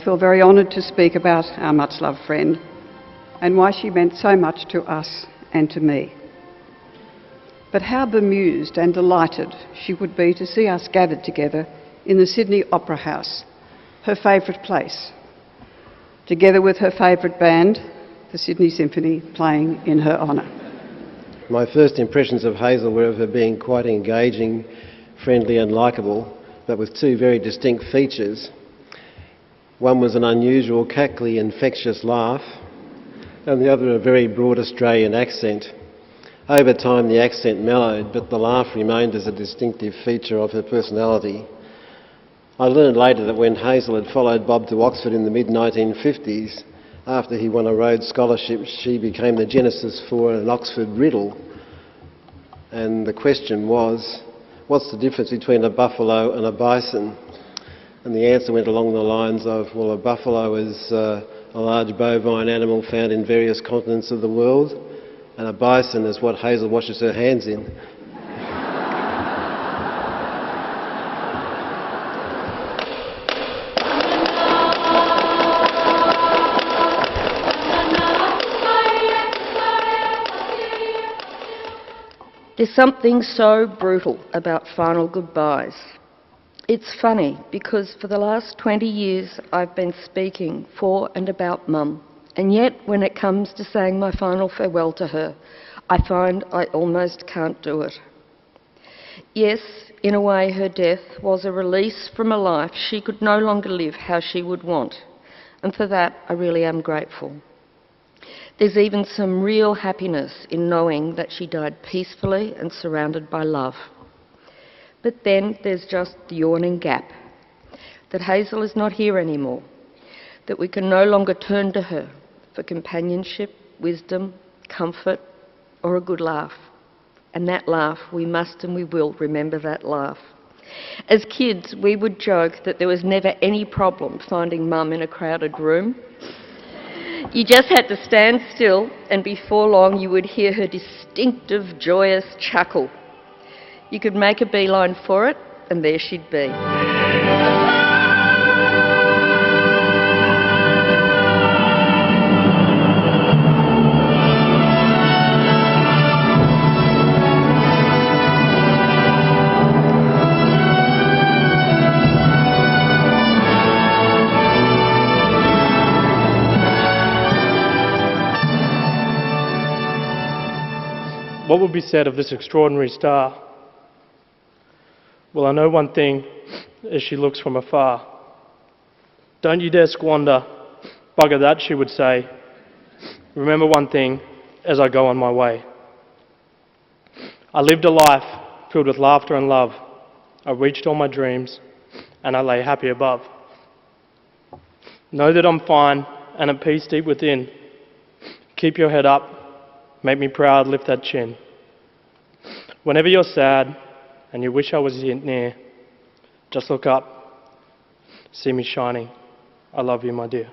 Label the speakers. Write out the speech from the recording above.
Speaker 1: feel very honoured to speak about our much-loved friend and why she meant so much to us and to me. But how bemused and delighted she would be to see us gathered together in the Sydney Opera House, her favourite place, together with her favourite band, the Sydney Symphony, playing in her honour.
Speaker 2: My first impressions of Hazel were of her being quite engaging, friendly and likeable, but with two very distinct features. One was an unusual, cackly, infectious laugh, and the other a very broad Australian accent. Over time the accent mellowed, but the laugh remained as a distinctive feature of her personality. I learned later that when Hazel had followed Bob to Oxford in the mid-1950s, after he won a Rhodes Scholarship, she became the genesis for an Oxford riddle. And the question was, what's the difference between a buffalo and a bison? And the answer went along the lines of, well, a buffalo is a large bovine animal found in various continents of the world, and a bison is what Hazel washes her hands in.
Speaker 3: There's something so brutal about final goodbyes. It's funny because for the last 20 years I've been speaking for and about Mum, and yet when it comes to saying my final farewell to her, I find I almost can't do it. Yes, in a way her death was a release from a life she could no longer live how she would want, and for that I really am grateful. There's even some real happiness in knowing that she died peacefully and surrounded by love. But then there's just the yawning gap, that Hazel is not here anymore, that we can no longer turn to her for companionship, wisdom, comfort, or a good laugh. And that laugh, we must and we will remember that laugh. As kids, we would joke that there was never any problem finding Mum in a crowded room. You just had to stand still, and before long you would hear her distinctive, joyous chuckle. You could make a beeline for it, and there she'd be.
Speaker 4: What would be said of this extraordinary star? Well, I know one thing as she looks from afar. Don't you dare squander. Bugger that, she would say. Remember one thing as I go on my way. I lived a life filled with laughter and love. I reached all my dreams and I lay happy above. Know that I'm fine and at peace deep within. Keep your head up. Make me proud, lift that chin. Whenever you're sad and you wish I was near, just look up, see me shining. I love you, my dear.